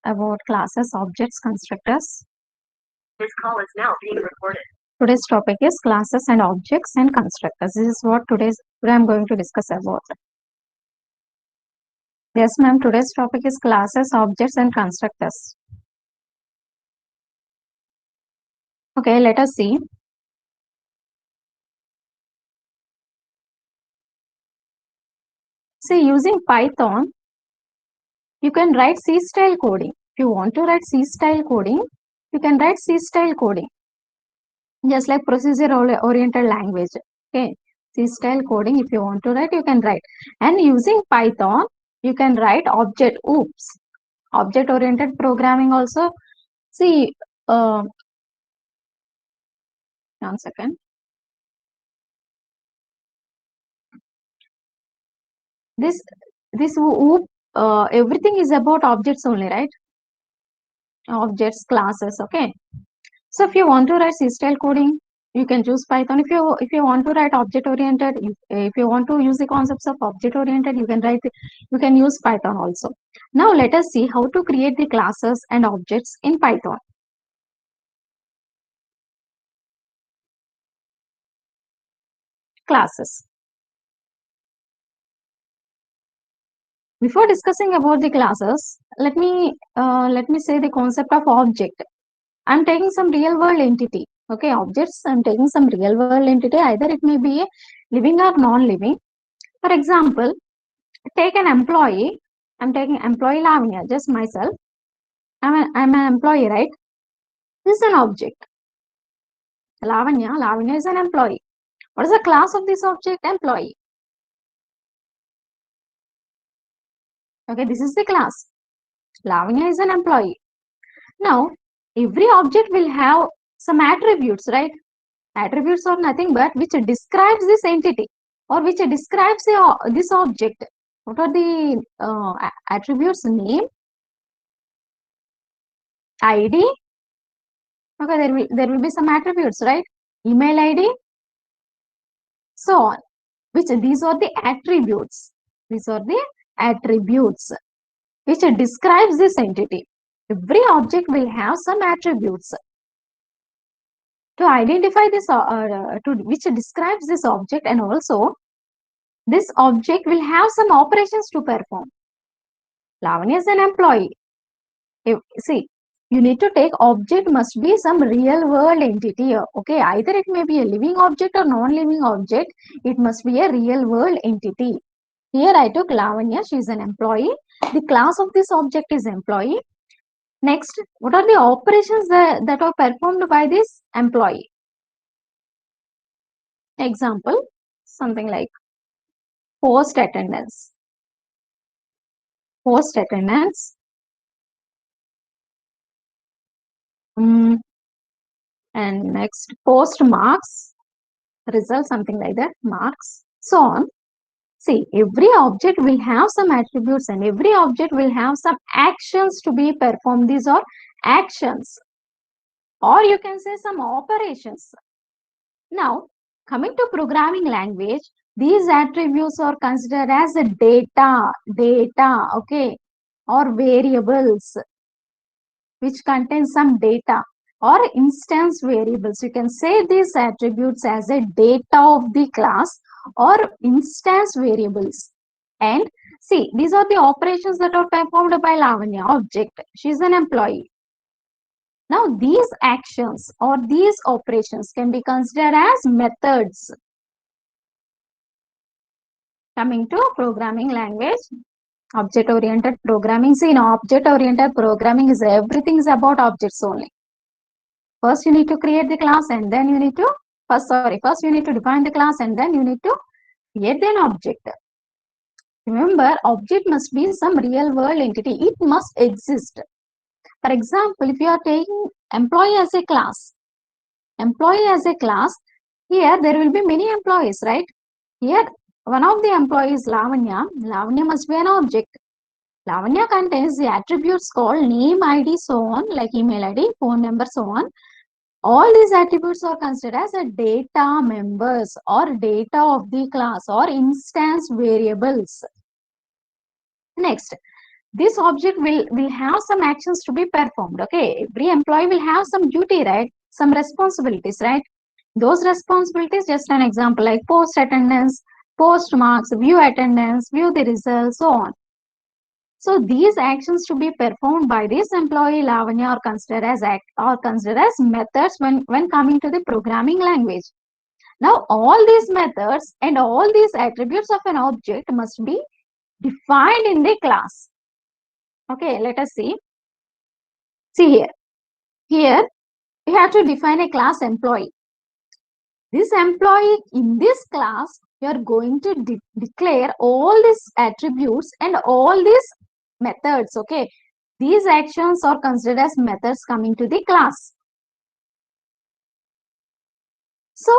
about classes, objects, constructors. This call is now being recorded. Today's topic is classes and objects and constructors. This is what today I'm going to discuss about. Yes, ma'am. Today's topic is classes, objects, and constructors. Okay, let us see. See, using Python, you can write C-style coding. If you want to write C-style coding, you can write C-style coding. Just like procedure-oriented language. Okay, C-style coding, if you want to write, you can write. And using Python, you can write object-oriented programming also. See, 1 second. This OOP, everything is about objects only, right? Objects, classes, okay. So if you want to write C-style coding, you can choose Python. If you want to write object oriented, if you want to use the concepts of object oriented, you can use Python also. Now let us see how to create the classes and objects in Python. Classes. Before discussing about the classes, let me say the concept of object. I'm taking some real world entity. Okay, objects, I'm taking some real world entity. Either it may be a living or non-living. For example, take an employee. I'm taking employee Lavanya, just myself. I'm an employee, right? This is an object. Lavanya is an employee. What is the class of this object? Employee. Okay, this is the class. Lavanya is an employee. Now, every object will have some attributes, right? Attributes are nothing but which describes this entity or which describes this object. What are the attributes? Name, ID. Okay, there will be some attributes, right? Email ID, so on. These are the attributes. These are the attributes which describes this entity. Every object will have some attributes to identify this, which describes this object, and also this object will have some operations to perform. Lavanya is an employee. See, you need to take object must be some real world entity. Okay, either it may be a living object or non-living object. It must be a real world entity. Here I took Lavanya. She is an employee. The class of this object is employee. Next, what are the operations that are performed by this employee? Example, something like post attendance. Post attendance. And next, post marks, result, something like that, marks, so on. See, every object will have some attributes and every object will have some actions to be performed. These are actions, or you can say some operations. Now, coming to programming language, these attributes are considered as data, okay, or variables which contain some data, or instance variables. You can say these attributes as a data of the class or instance variables. And see, these are the operations that are performed by Lavanya, object. She is an employee. Now, these actions or these operations can be considered as methods. Coming to programming language, object-oriented programming. See, in object-oriented programming is everything is about objects only. First, you need to create the class, and then you need to first you need to define the class, and then you need to create an object. Remember, object must be some real world entity. It must exist. For example, if you are taking employee as a class, here there will be many employees, right? Here, one of the employees, Lavanya. Lavanya must be an object. Lavanya contains the attributes called name, ID, so on, like email ID, phone number, so on. All these attributes are considered as a data members or data of the class or instance variables. Next, this object will have some actions to be performed. Okay, every employee will have some duty, right? Some responsibilities, right? Those responsibilities, just an example, like post attendance, post marks, view attendance, view the results, so on. So these actions to be performed by this employee Lavanya are considered as methods when coming to the programming language. Now all these methods and all these attributes of an object must be defined in the class. Okay, let us see. See here. Here we have to define a class employee. This employee in this class, you are going to declare all these attributes and all these methods. Okay, these actions are considered as methods coming to the class. So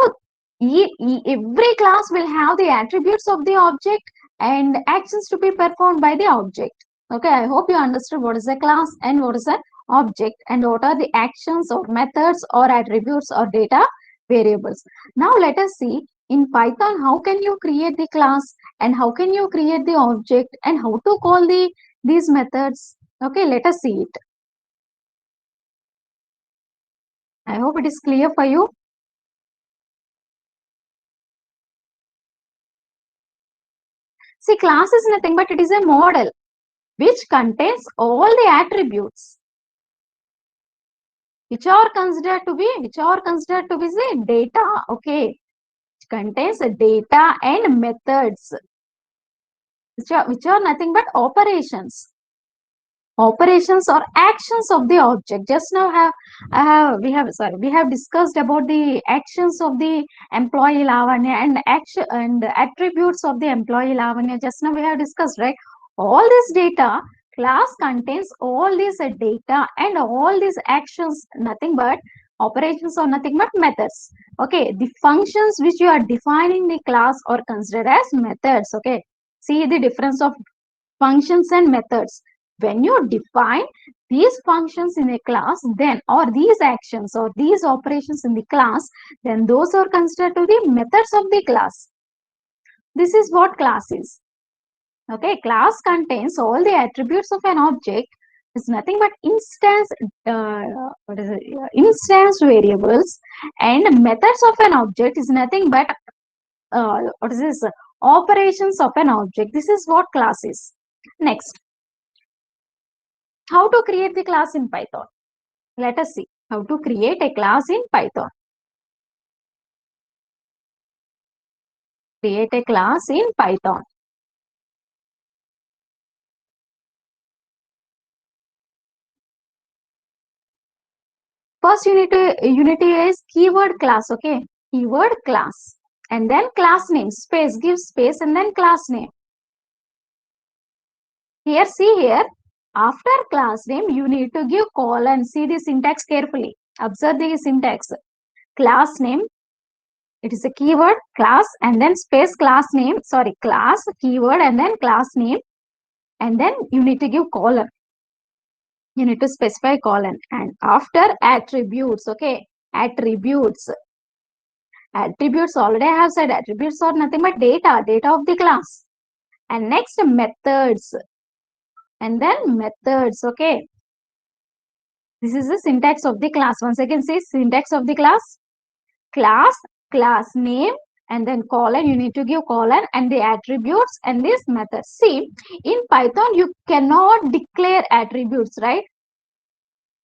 every class will have the attributes of the object and actions to be performed by the object. Okay, I hope you understood what is a class and what is an object and what are the actions or methods or attributes or data variables. Now let us see in Python how can you create the class and how can you create the object and how to call these methods. Okay, let us see it. I hope it is clear for you. See, class is nothing but it is a model which contains all the attributes which are considered to be the data. Okay, it contains the data and methods which are nothing but operations or actions of the object. Just now we have discussed about the actions of the employee Lavanya and action and attributes of the employee Lavanya. Just now we have discussed, right? All this data class contains all this data and all these actions, nothing but operations or nothing but methods. Okay, the functions which you are defining the class are considered as methods. Okay, see the difference of functions and methods. When you define these functions in a class, then or these actions or these operations in the class, then those are considered to the methods of the class. This is what class is. Okay, class contains all the attributes of an object. It's nothing but instance variables, and methods of an object is nothing but what is this? Operations of an object. This is what class is. Next, how to create the class in Python? Let us see how to create a class in Python. Create a class in Python. First you need to use keyword class. Okay, keyword class, and then class name, space, give space, and then class name. Here, see here, after class name you need to give colon. See the syntax carefully. Observe the syntax. Class name, it is a keyword class, and then space, class name, sorry, class keyword, and then class name, and then you need to give colon. You need to specify colon, and after attributes. Okay, attributes already I have said attributes are nothing but data of the class. And next, methods, and then methods. Okay, this is the syntax of the class. Once again, say syntax of the class. Class name, and then colon. You need to give colon and the attributes and this method. See, in Python you cannot declare attributes, right?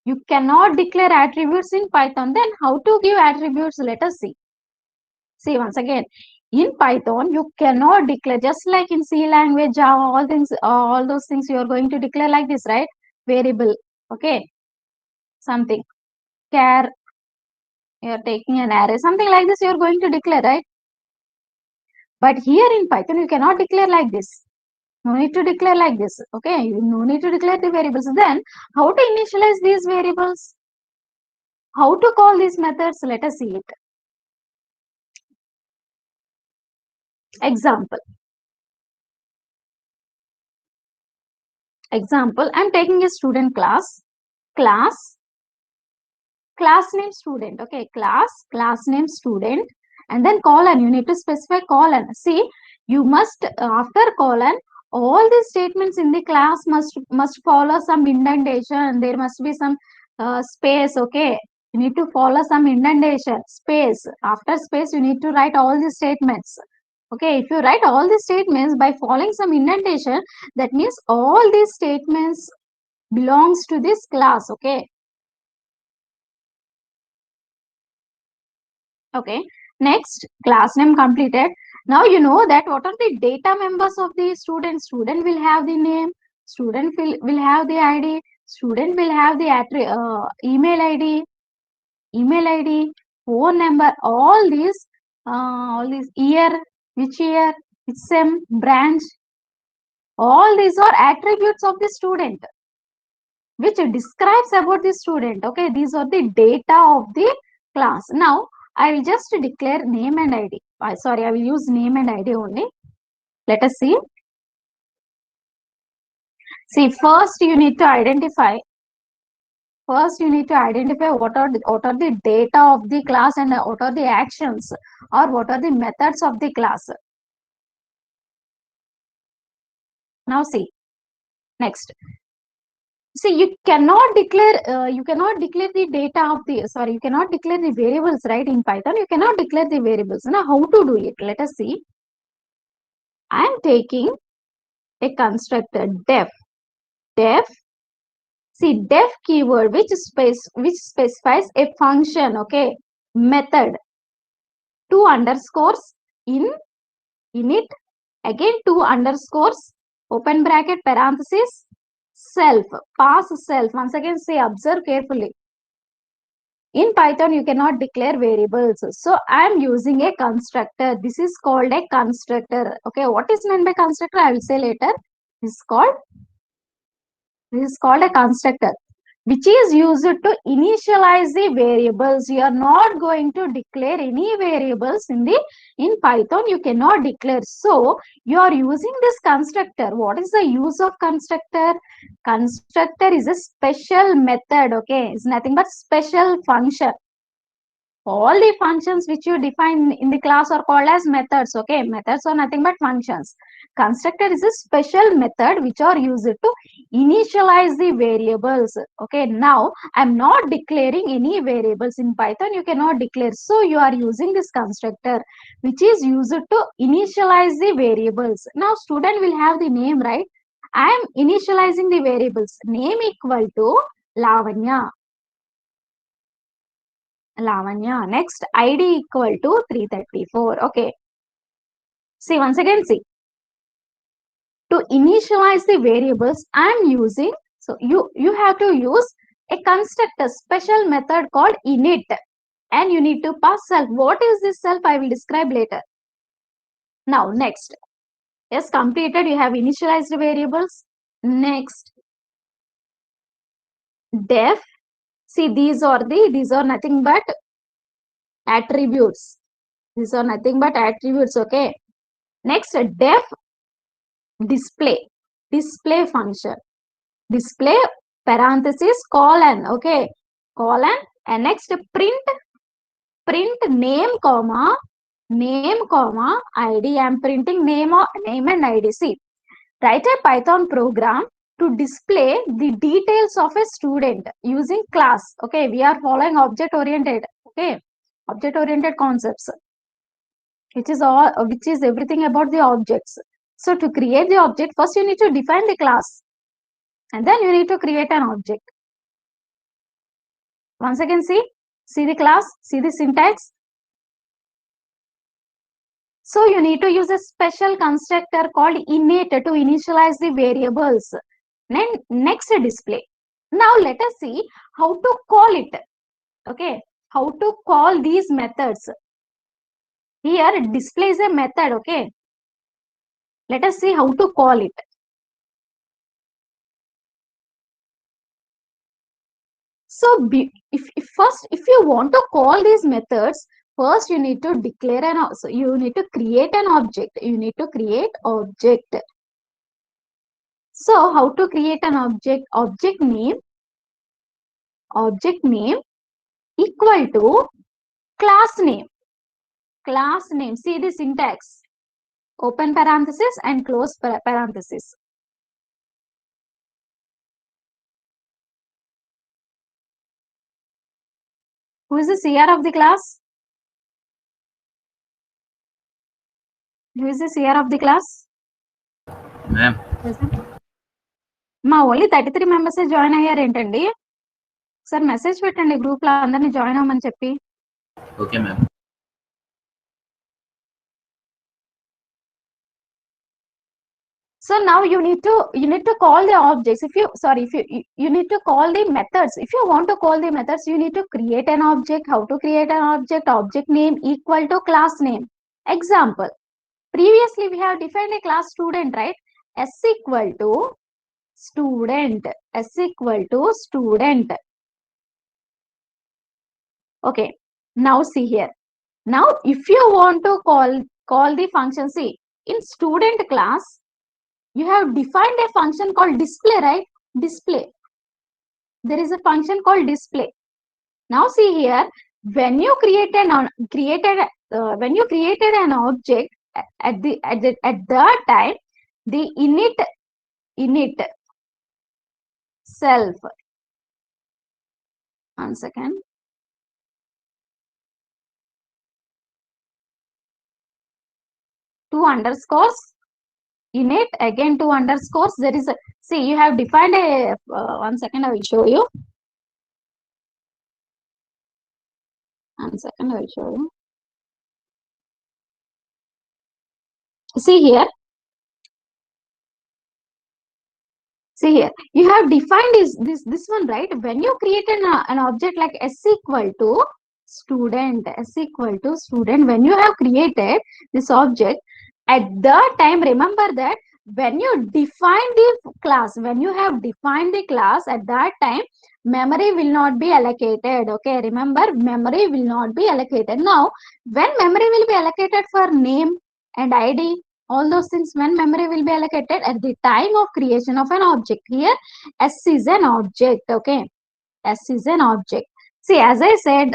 You cannot declare attributes in Python. Then how to give attributes? Let us see. See, once again, in Python you cannot declare, just like in C language, Java, all those things you are going to declare like this, right? Variable. Okay, something char, you are taking an array, something like this you are going to declare, right? But here in Python you cannot declare like this. No need to declare like this. Okay, you no need to declare the variables. Then how to initialize these variables? How to call these methods? Let us see it. Example. I'm taking a student class name student. Okay, class name student, and then colon. You need to specify colon. See, you must after colon all these statements in the class must follow some indentation. There must be some space. Okay, you need to follow some indentation, space. After space, you need to write all these statements. Okay, if you write all these statements by following some indentation, that means all these statements belongs to this class. Okay. Okay, next, class name completed. Now you know that what are the data members of the student. Student will have the name, student will have the ID, student will have the email ID, phone number, all these year, which sem, branch, all these are attributes of the student which describes about the student. Okay, these are the data of the class. Now I will just declare name and id. Sorry, I will use name and id only. Let us see. First you need to identify what are the data of the class and what are the actions or what are the methods of the class. Now see, next, you cannot declare the data of the, sorry, you cannot declare the variables, right? In Python you cannot declare the variables. Now how to do it? Let us see. I am taking a constructor def. Def keyword which specifies a function. Okay, method, two underscores in init, again two underscores, open bracket, parenthesis, self, pass self. Once again, observe carefully. In Python, you cannot declare variables. So I am using a constructor. This is called a constructor. Okay, what is meant by constructor? I will say later. This is called a constructor, which is used to initialize the variables. You are not going to declare any variables in Python. You cannot declare. So you are using this constructor. What is the use of constructor? Constructor is a special method. Okay, it's nothing but special function. All the functions which you define in the class are called as methods. Okay, methods are nothing but functions. Constructor is a special method which are used to initialize the variables. Okay, now I'm not declaring any variables. In Python you cannot declare, so you are using this constructor which is used to initialize the variables. Now student will have the name, right? I am initializing the variables. Name equal to Lavanya. Next, ID equal to 334. Okay. Once again, to initialize the variables, I am using, so you have to use a constructor, special method called init, and you need to pass self. What is this self? I will describe later. Now, next. Yes, completed. You have initialized variables. Next, def. These are nothing but attributes. These are nothing but attributes. Okay. Next, def display function, display parenthesis colon. Okay, colon, and next print name comma id. I am printing name and id. Write a Python program to display the details of a student using class. Okay, we are following object oriented. Okay, object oriented concepts, which is everything about the objects. So to create the object, first you need to define the class and then you need to create an object. Once again, see the class, see the syntax. So you need to use a special constructor called init to initialize the variables. Then next, display. Now let us see how to call it. Okay, how to call these methods. Here display is a method. Okay, let us see how to call it. So if you want to call these methods, first you need to declare you need to create an object. You need to create object. So how to create an object? Object name equal to class name. See the syntax. open parenthesis and close parenthesis. Who is the CR of the class? Who is the CR of the class? Ma'am. మా only 33 members join అయ్యారు ఏంటండి? Sir message పెట్టండి group లో అందరినీ join అవ్వమని చెప్పి. Okay ma'am. So now you need to call the objects. If you need to call the methods. If you want to call the methods, you need to create an object. How to create an object? Object name equal to class name. Example. Previously we have defined a class student, right? S equal to student. S equal to student. Okay. Now see here. Now if you want to call the function, see in student class you have defined a function called display, right? Display. There is a function called display. Now see here, when you created an object at that time, the init self. One second. Two underscores. Init again 2 underscores. There is a, see you have defined a 1 second, I will show you. 1 second, I will show you. See here. See here, you have defined this one, right? When you create an object like S equal to student, S equal to student, when you have created this object, at that time, remember that when you define the class, when you have defined the class, at that time, memory will not be allocated. Okay, remember, memory will not be allocated. Now, when memory will be allocated for name and ID, all those things, when memory will be allocated at the time of creation of an object. Here S is an object. Okay, S is an object. See, as I said,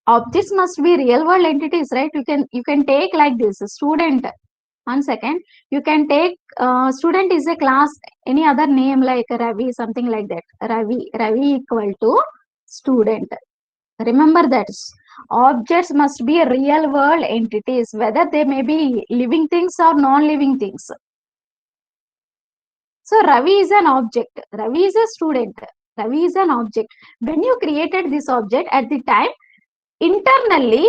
objects must be real world entities, right? You can take like this, student. 1 second, you can take student is a class, any other name like Ravi, something like that. Ravi equal to student. Remember that objects must be real world entities, whether they may be living things or non-living things. So Ravi is an object. Ravi is a student. Ravi is an object. When you created this object at the time, internally,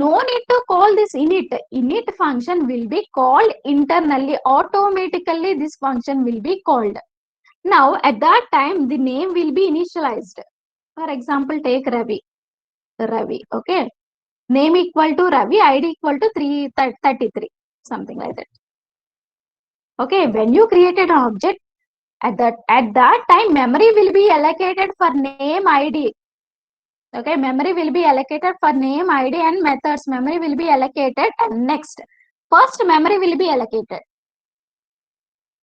no need to call this init. Init function will be called internally. Automatically, this function will be called. Now, at that time, the name will be initialized. For example, take Ravi. Ravi, okay. Name equal to Ravi, ID equal to 333, something like that. Okay, when you created an object, at that time, memory will be allocated for name, ID. Okay, memory will be allocated for name, ID and methods. Memory will be allocated, and next, first memory will be allocated.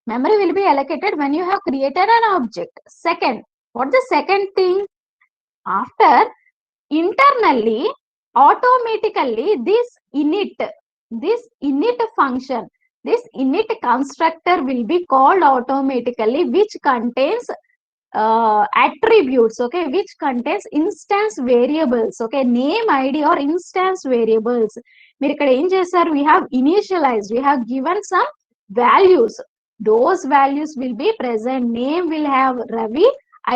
Memory will be allocated when you have created an object. Second, what the second thing? After, internally, automatically, this init function, this init constructor will be called automatically, which contains attributes, okay, which contains instance variables, okay, name, ID or instance variables. మీరు ఇక్కడ ఏం చేశారు? We have initialized, we have given some values. Those values will be present. Name will have Ravi,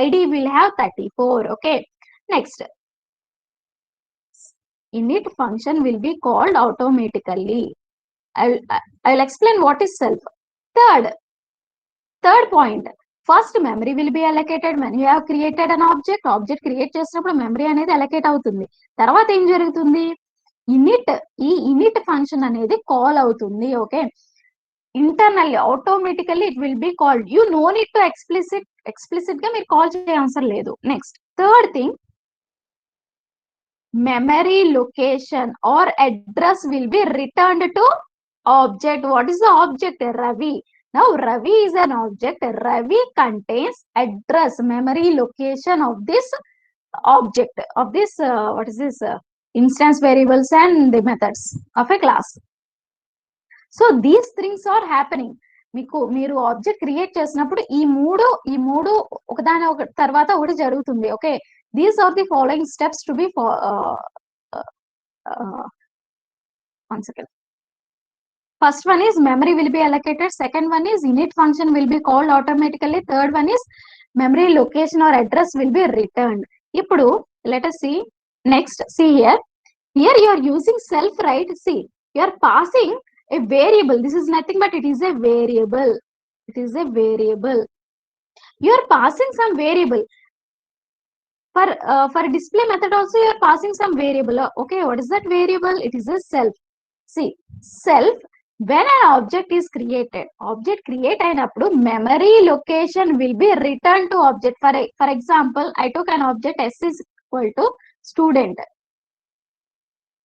ID will have 34. Okay, next, init function will be called automatically. I'll explain what is self. Third point, first memory will be allocated when you have created an object. Object create చేసినప్పుడు memory అనేది allocate అవుతుంది. తర్వాత ఏం జరుగుతుంది? init function అనేది call అవుతుంది. Okay, internally automatically it will be called. You no need to explicit గా మీరు కాల్ చేయ అవసరం లేదు. Next, third thing, memory location or address will be returned to object. What is the object? Ravi. Now Ravi is an object. Ravi contains address, memory location of this object, of this what is this instance variables and the methods of a class. So these things are happening. మీరు object create చేసినప్పుడు ఈ మూడు ఒకదాని ఒక తర్వాత ఒకటి జరుగుతుంది. Okay, these are the following steps to be one second. First one is memory will be allocated. Second one is init function will be called automatically. Third one is memory location or address will be returned. Ippudu let us see next. See here you are using self, right? See, you are passing a variable. This is nothing but it is a variable. It is a variable. You are passing some variable. For display method also you are passing some variable. Okay, what is that variable? It is a self. See, self, when an object is created, object create అయినప్పుడు memory location will be returned to object. For example, I took an object s is equal to student.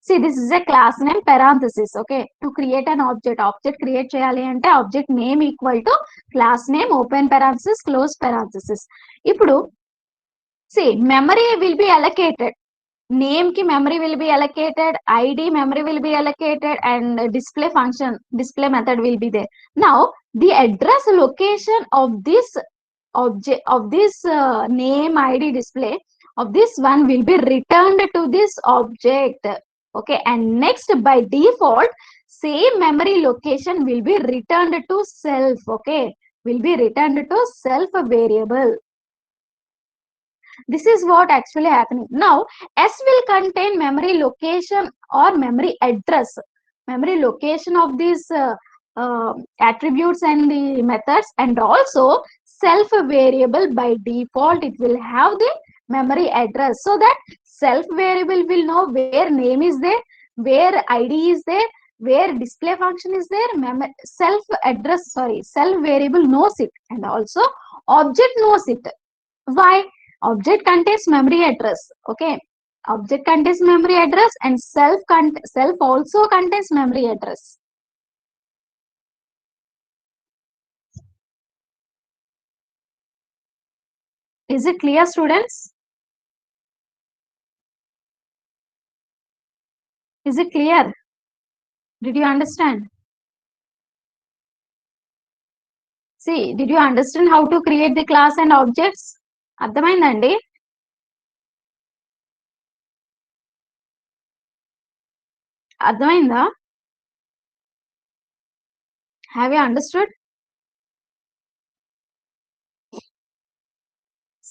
See, this is a class name parenthesis. Okay, to create an object create cheyali ante object name equal to class name open parenthesis close parenthesis. Ippudu see, memory will be allocated. Name ki memory will be allocated, id memory will be allocated, and display function, display method will be there. Now the address location of this object, of this name id display of this one will be returned to this object. Okay, and next by default same memory location will be returned to self. Okay, will be returned to self variable. This is what actually happening. Now s will contain memory location or memory address, memory location of these attributes and the methods, and also self variable. By default it will have the memory address, so that self variable will know where name is there, where id is there, where display function is there. Self variable knows it, and also object knows it. Why? Object contains memory address. Okay, object contains memory address, and self also contains memory address. Is it clear, students? Is it clear? Did you understand? See, did you understand how to create the class and objects? అర్థమైందండి? అర్థమైందా? Have you understood?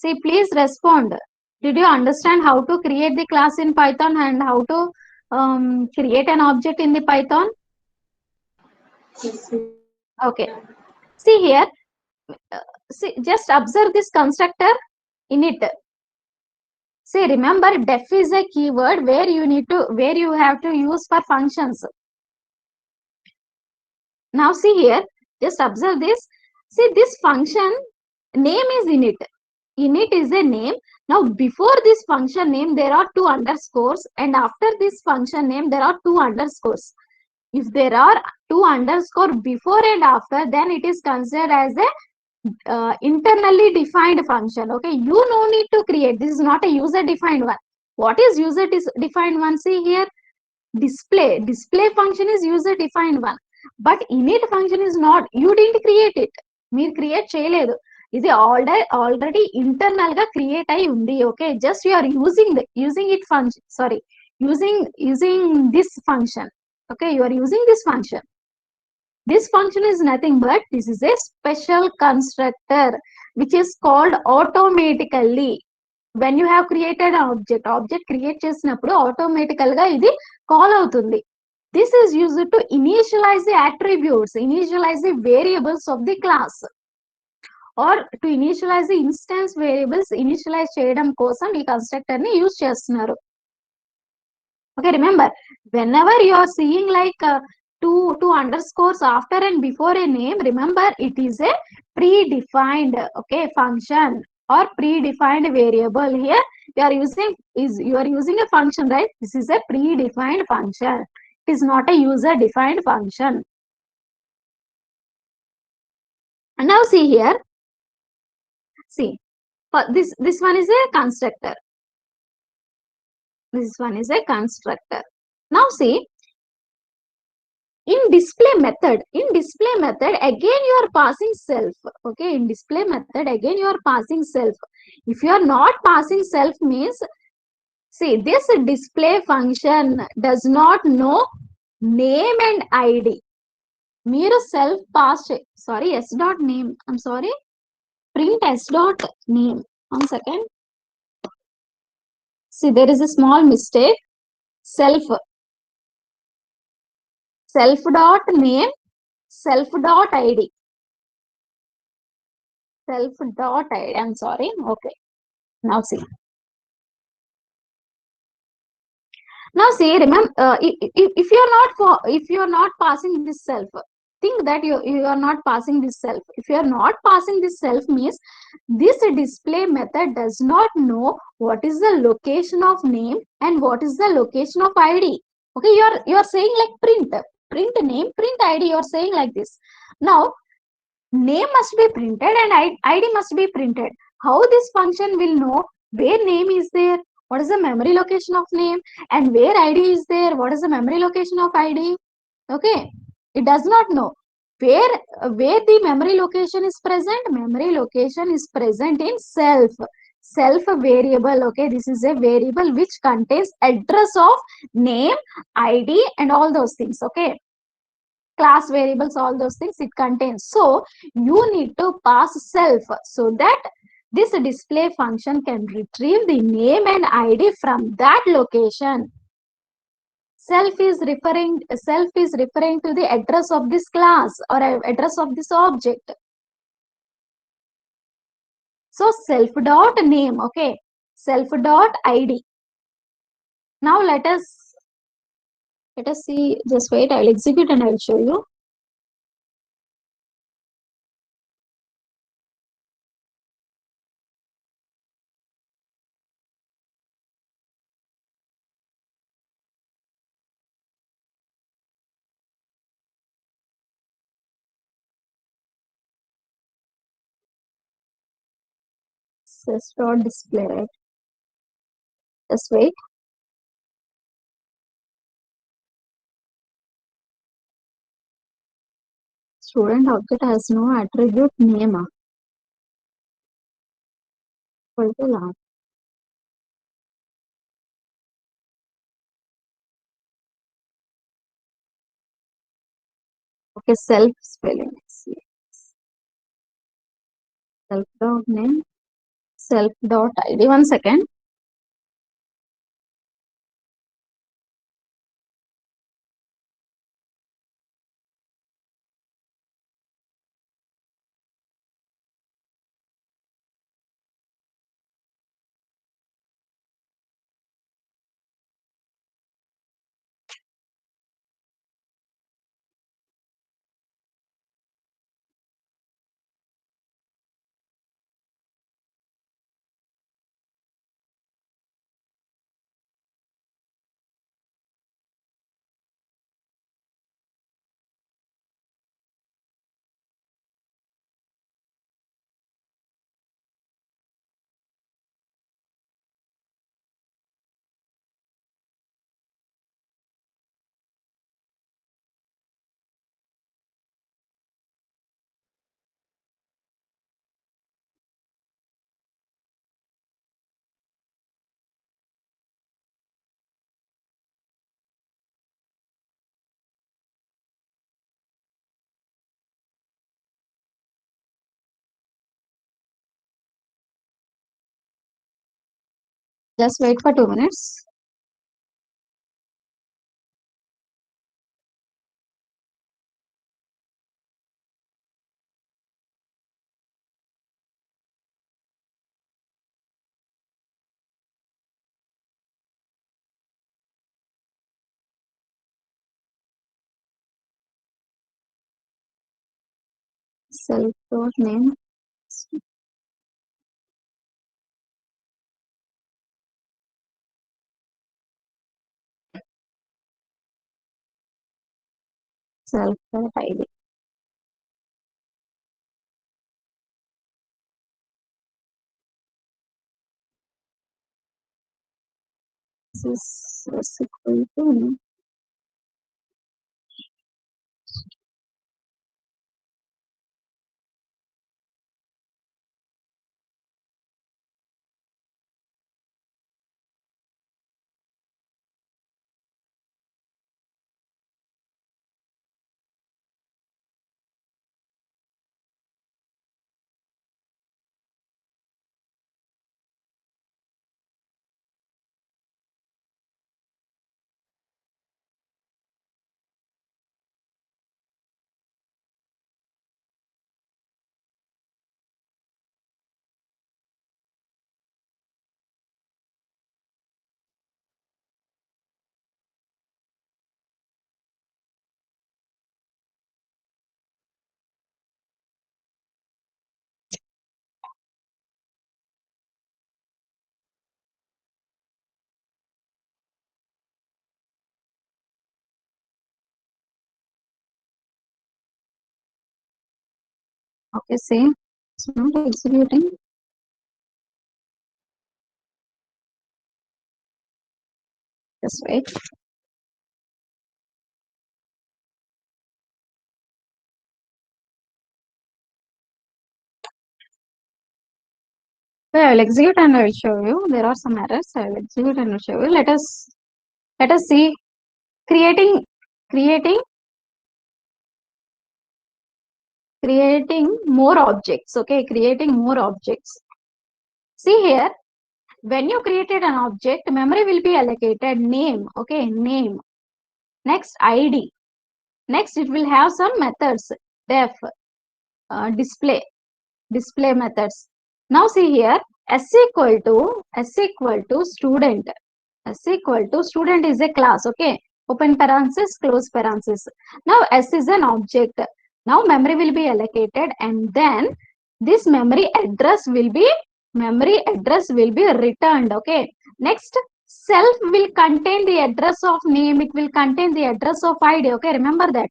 See, please respond. Did you understand how to create the class in Python and how to create an object in the Python? Okay. See here. See, just observe this constructor in it. See, remember, def is a keyword where you have to use for functions. Now see here, just observe this. See, this function name is init. Init is a name. Now before this function name there are two underscores, and after this function name there are two underscores. If there are two underscore before and after, then it is considered as a internally defined function. Okay, you no need to create. This is not a user defined one. What is user defined one? See here, display function is user defined one, but init function is not. You didn't create it. మీరు క్రియేట్ చేయలేదు. ఇది already internal గా create అయి ఉంది. Okay, just you are using it function, sorry, using this function. Okay, you are using this function. This function is nothing but this is a special constructor which is called automatically. When you have created an object create చేసినప్పుడు ఆటోమేటికల్ గా ఇది call అవుతుంది. This is used to initialize the attributes, initialize the variables of the class, or to initialize the instance variables. Initialize చేయడం కోసం ఈ constructor ని use చేస్తున్నారు. Okay, remember, whenever you are seeing like two underscores after and before a name, remember it is a predefined, okay, function or predefined variable. Here you are using a function, right? This is a predefined function. It is not a user defined function. And now see here, see, this one is a constructor. This one is a constructor. Now see, in display method, again you are passing self. Okay, in display method again you are passing self. If you are not passing self means, see, this display function does not know name and id. మీరు self pass sorry, s dot name, I'm sorry, print s dot name. One second. See, there is a small mistake. Self dot name, self dot id, self dot id. I'm sorry. Okay. Now see. Now see, remember, if you are not if you are not passing this self, think that you are not passing this self. If you are not passing this self means this display method does not know what is the location of name and what is the location of id. Okay, you are saying like print name, print id. You are saying like this. Now name must be printed and id must be printed. How this function will know where name is there, what is the memory location of name, and where id is there, what is the memory location of id? Okay, it does not know where the memory location is present. Memory location is present in self variable. Okay, this is a variable which contains address of name, id, and all those things. Okay, class variables, all those things it contains. So you need to pass self so that this display function can retrieve the name and id from that location. Self is referring to the address of this class or address of this object. So self dot name. Okay, self dot id. Now let us see. Just wait, I will execute and I will show you. Self dot display, right? Just wait. Student object has no attribute name. Equal to last. Okay, self spelling. Self dot name, self dot id. One second. Just wait for 2 minutes. Self dot name, self dot id. This is equal to Okay, see, it's not executing. Just wait. So I will execute and I will show you. There are some errors. I will execute and I will show you. Let us see creating more objects. Okay, creating more objects. See here, when you created an object, memory will be allocated name. Okay, name. Next ID. Next, it will have some methods. Def, display methods. Now see here, s equal to student. S equal to student is a class. Okay, open parenthesis, close parenthesis. Now s is an object. Now memory will be allocated, and then this memory address will be returned. Okay, next, self will contain the address of name, it will contain the address of ID. Okay, remember that.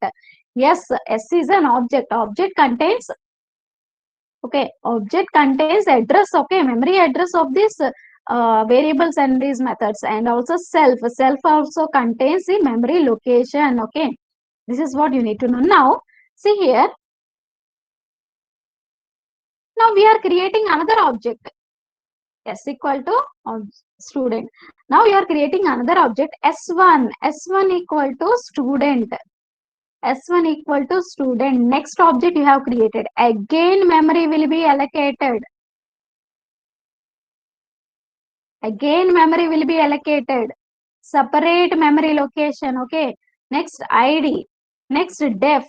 Yes, s is an object. Object contains address. Okay, memory address of this variables and these methods, and also self also contains the memory location. Okay, this is what you need to know. Now see here, now we are creating another object, s equal to student. Now we are creating another object, s1 equal to student. S1 equal to student. Next object you have created, again memory will be allocated. Again memory will be allocated. Separate memory location. Okay, next ID, next def,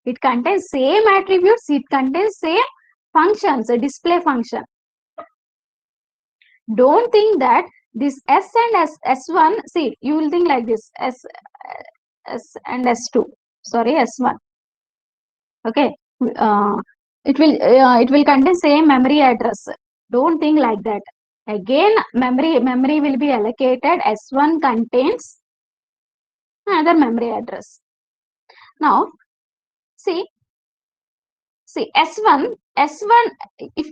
it contains same attributes, it contains same functions, a display function. Don't think that this s and s1, see, you will think like this, s and s2, sorry, s1. Okay, it will contain same memory address. Don't think like that. Again memory will be allocated. S1 contains another memory address. Now see s1 if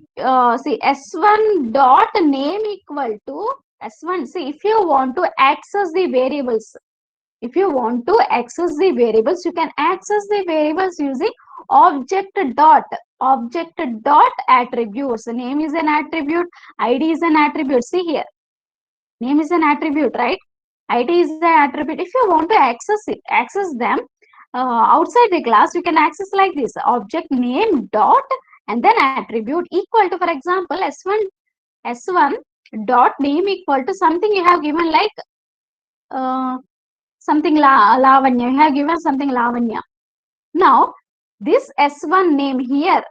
see s1 dot name equal to s1. See, if you want to access the variables, you can access the variables using object dot attributes. Name is an attribute, ID is an attribute. See here, name is an attribute, right? ID is an attribute. If you want to access them outside the class, you can access like this: object name dot and then attribute equal to, for example, s1 dot name equal to something you have given, like something Lavanya. You have given something Lavanya. Now this s1 name here,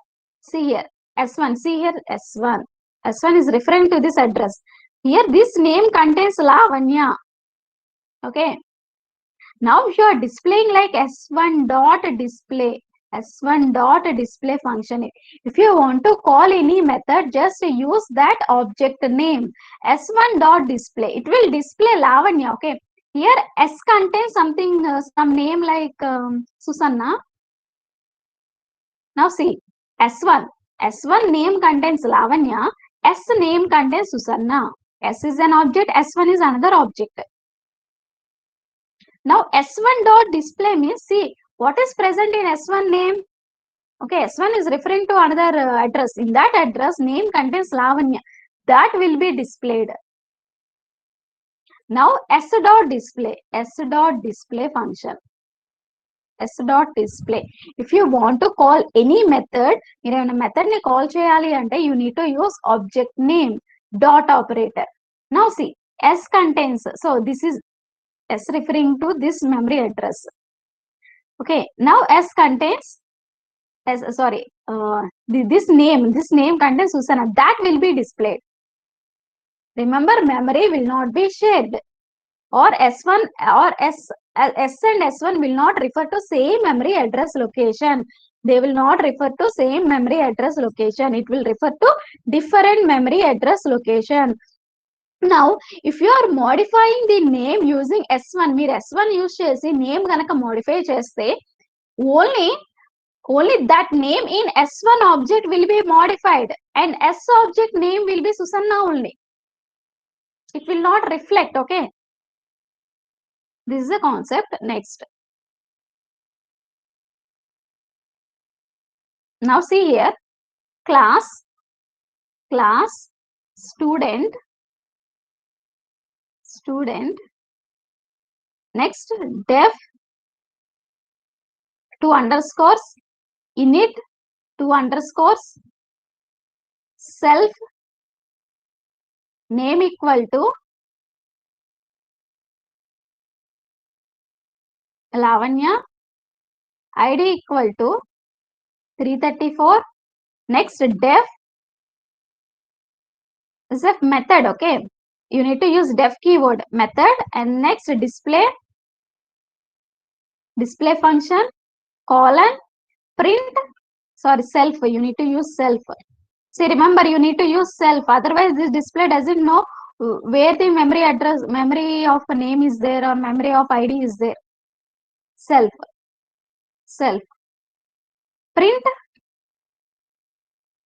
see here, s1, see here, s1 is referring to this address. Here this name contains Lavanya. Okay, now if you are displaying like s1 dot display function, if you want to call any method, just use that object name s1 dot display. It will display Lavanya. Okay, here s contains something, some name like Susanna. Now see, s1 name contains Lavanya, s name contains Susanna. S is an object, s1 is another object. Now s1 dot display means, see, what is present in s1 name? Okay, s1 is referring to another address. In that address, name contains Lavanya. That will be displayed. Now s dot display function. S dot display. If you want to call any method, method ni call cheyali ante, you need to use object name dot operator. Now see, s contains, so this is s referring to this memory address. Okay, now s contains this name contains Susanna. That will be displayed. Remember, memory will not be shared, or s1 or s and s1 will not refer to same memory address location. They will not refer to same memory address location. It will refer to different memory address location. Now if you are modifying the name using s1, మీరు s1 use చేసి name గనక modify చేస్తే, only only that name in S1 object will be modified and S object name will be Susanna only. It will not reflect, okay? This is the concept. Next. Now see here, class, student, next def, 2 underscores, init, 2 underscores, self, name equal to Lavanya, ID equal to 334. Next def is a method, okay? You need to use def keyword method, and next display function, colon, print, sorry, self. You need to use self. See, remember, you need to use self, otherwise this display doesn't know where the memory of a name is there or memory of ID is there. Self, print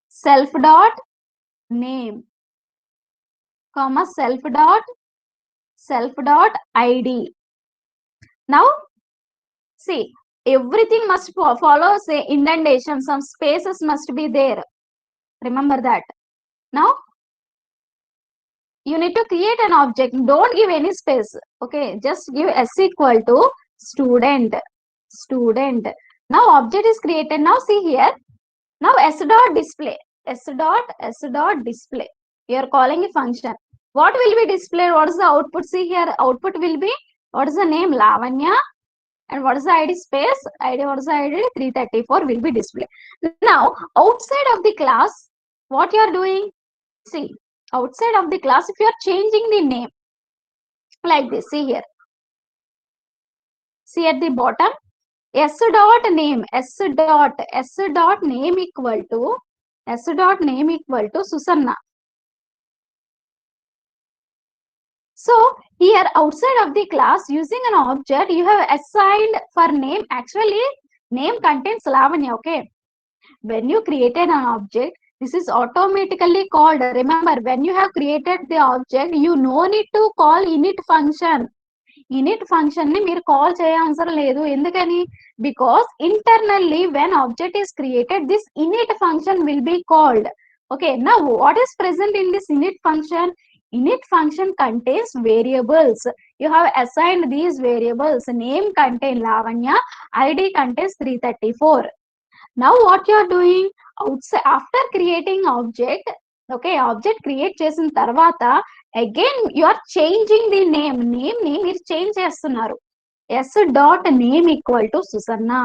self dot name, comma self dot ID. Now see, everything must follow, say, indentation, some spaces must be there. Remember that. Now you need to create an object, don't give any space, okay? Just give s equal to student. Now object is created. Now see here, now s dot display, you are calling a function. What will be displayed? What is the output? See here, output will be, what is the name? Lavanya. And what is the ID? Space ID. What is the ID? 334 will be displayed. Now outside of the class, what you are doing? See, outside of the class, if you are changing the name like this, see here, see at the bottom, s dot name equal to Susanna. So here outside of the class, using an object, you have assigned for name. Actually name contains Lavanya, okay? When you created an object, this is automatically called. Remember, when you have created the object, you no need to call init function. Init function ni meer call cheyansar ledu. Endukani? Because internally when object is created, this init function will be called. Okay, now what is present in this init function? Init function contains variables. You have assigned these variables. Name contains Lavanya, ID contains 334. Now what you are doing, outside, after creating object, okay, object create చేసిన తర్వాత again you are changing the name ని మీరు change చేస్తున్నారు. s dot name equal to Susanna.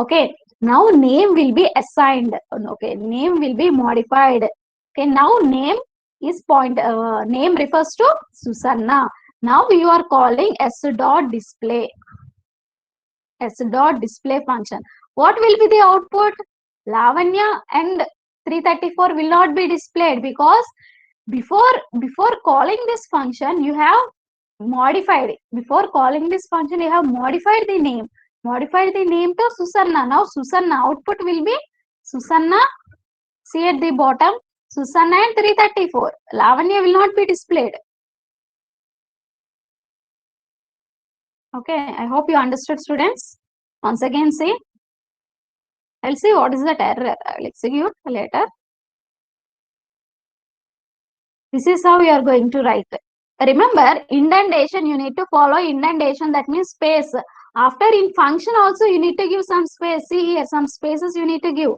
Okay, now name will be assigned. Okay, name will be modified. Okay, now name is name refers to Susanna. Now you are calling s dot display function. What will be the output? Lavanya and 334 will not be displayed, because before calling this function you have modified it. Before calling this function you have modified the name to Susanna. Now Susanna output will be Susanna. See at the bottom, Susanna and 334. Lavanya will not be displayed. Okay, I hope you understood, students. Once again, see, I'll see what is that error. I'll execute later. This is how you are going to write. Remember, indentation, you need to follow indentation, that means space. After in function also you need to give some space. See here, some spaces you need to give.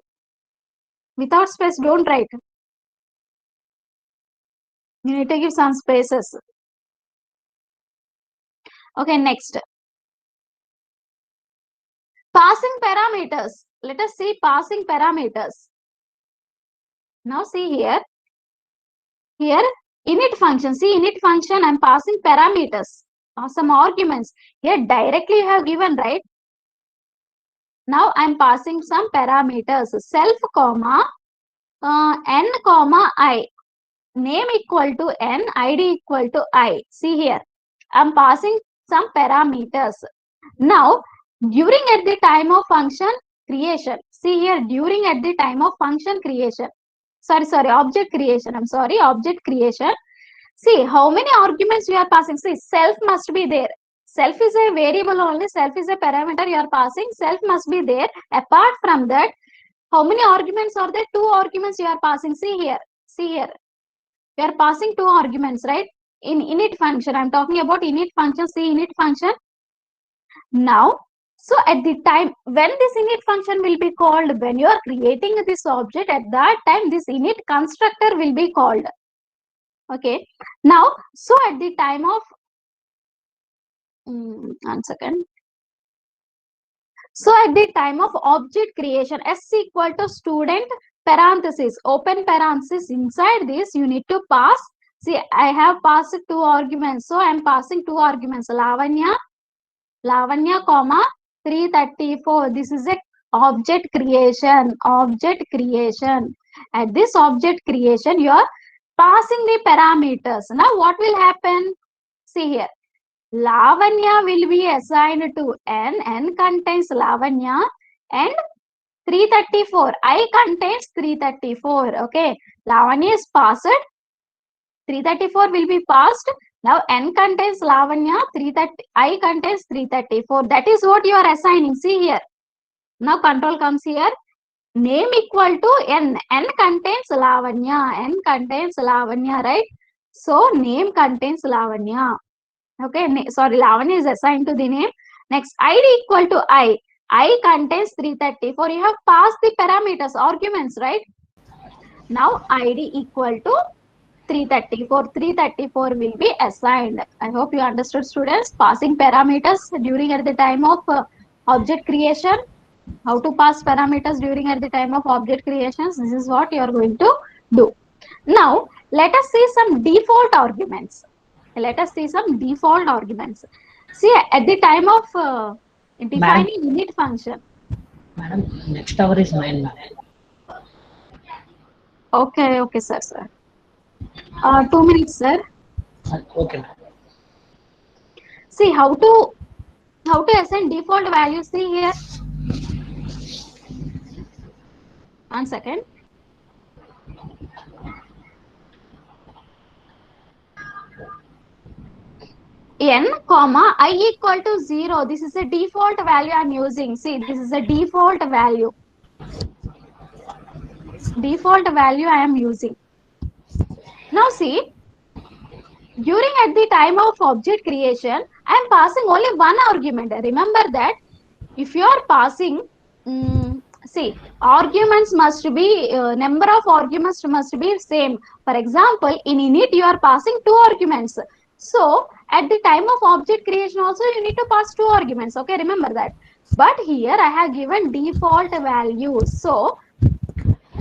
Without space, don't write. You need to give some spaces. Okay, next. Passing parameters. Let us see passing parameters. Now see here. Here, init function. See, init function, I'm passing parameters or some arguments. Here directly you have given, right? Now I'm passing some parameters. Self comma n comma I. Name equal to n, ID equal to I. See here, I'm passing some parameters. Now, during at the time of function creation, See here, during at the time of function creation. Sorry, object creation. I'm sorry, object creation. See, how many arguments you are passing? See, self must be there. Self is a variable only. Self is a parameter you are passing. Self must be there. Apart from that, how many arguments are there? 2 arguments you are passing. See here. See here. You are passing 2 arguments, right? In init function. I'm talking about init function. See init function. Now, so at the time when this init function will be called, when you are creating this object, at that time this init constructor will be called. Okay. Now, so at the time of 1 second. So at the time of object creation, s equal to student parenthesis, open parenthesis, inside this you need to pass. See, I have passed 2 arguments. So I am passing 2 arguments. Lavanya, comma 334. This is a object creation. Object creation. At this object creation, you are passing the parameters. Now what will happen? See here. Lavanya will be assigned to n. N contains Lavanya and 334. I contains 334. Okay. Lavanya is passed. 334 will be passed. Now n contains Lavanya. 330. I contains 334. That is what you are assigning. See here. Now control comes here. Name equal to n. N contains Lavanya. N contains Lavanya, right? So name contains Lavanya. Okay, sorry, Lavanya is assigned to the name. Next, ID equal to I. I contains 334. You have passed the parameters, arguments, right? Now, ID equal to 334. 334 will be assigned. I hope you understood, students. Passing parameters during at the time of object creation. How to pass parameters during at the time of object creations. This is what you are going to do. Now, let us see some default arguments. Let us see some default arguments. See, at the time of defining init function. Madam, next hour is mine, madam. Okay, sir. 2 minutes, sir. Okay, madam. See how to assign default values. See here. 1 second. N comma I equal to 0. This is a default value I am using. See, this is a default value. Default value I am using. Now see, during at the time of object creation, I am passing only 1 argument. Remember that if you are passing, see, arguments must be, number of arguments must be same. For example, in init you are passing 2 arguments. So at the time of object creation also you need to pass 2 arguments. Okay, remember that. But here I have given default values. So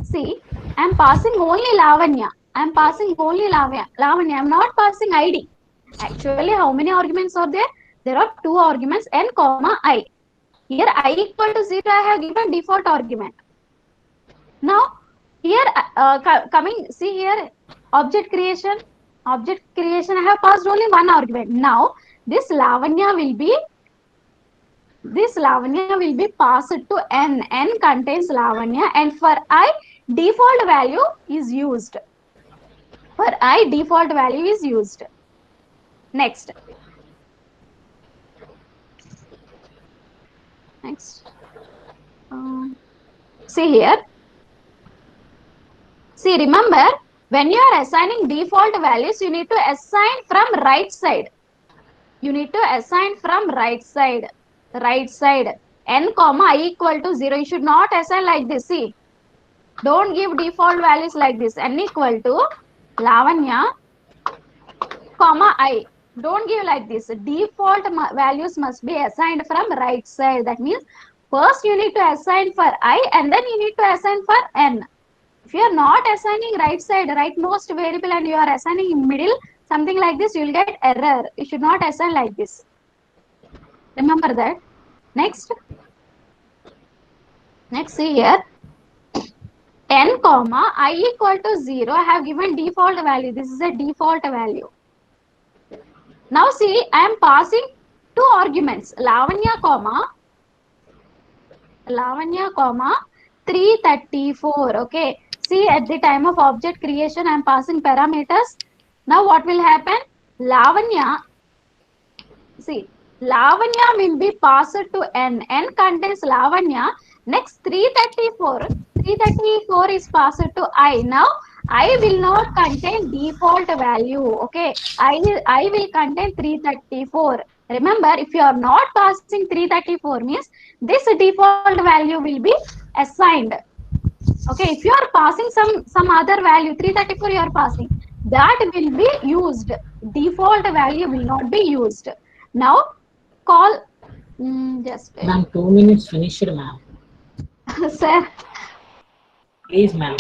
see, I am passing only Lavanya. I am passing only Lavanya. I am not passing ID. Actually, how many arguments are there? There are 2 arguments, n comma I. Here I equal to 0, I have given default argument. Now here coming, see here, object creation. Object creation, I have passed only 1 argument. Now this Lavanya will be passed to n. N contains Lavanya, and for I, default value is used. For I, default value is used. Next. See here. See, remember, when you are assigning default values, you need to assign from right side. You need to assign from right side. Right side. N comma I equal to 0. You should not assign like this. See. Don't give default values like this. N equal to Lavanya, comma I. Don't give like this. Default values must be assigned from right side. That means first you need to assign for I and then you need to assign for N. If you are not assigning right side, rightmost variable, and you are assigning in middle, something like this, you will get error. You should not assign like this. Remember that. Next, see here. N comma I equal to 0. I have given default value. This is a default value. Now see, I am passing 2 arguments. Lavanya comma 334. Okay. See, at the time of object creation, I am passing parameters. Now what will happen? Lavanya, see, Lavanya will be passed to N. N contains Lavanya. Next 334. 334 is passed to I. Now I will not contain default value. Okay. I will contain 334. Remember, if you are not passing 334 means this default value will be assigned. Okay, if you are passing some other value 334 you are passing, that will be used. Default value will not be used. Now call just wait. Ma'am, 2 minutes finished, ma'am. Sir, Please, ma'am.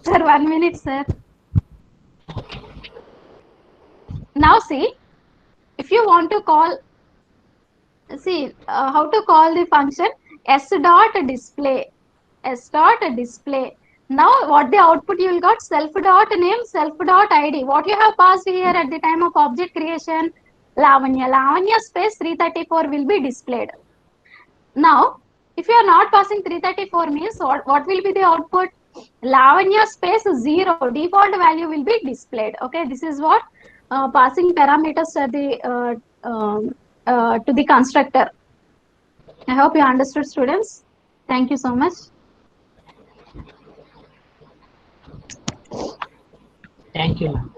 sir, 1 minute, sir. Now see, if you want to call, see how to call the function s dot display. S dot display. Now what the output you will got? Self dot name, self dot id. What you have passed here at the time of object creation? Lavanya. Lavanya space 334 will be displayed. Now if you are not passing 334 means what will be the output? Lavanya space 0. Default value will be displayed. Okay, this is what passing parameters to the constructor. I hope you understood, students. Thank you so much. Thank you, ma'am.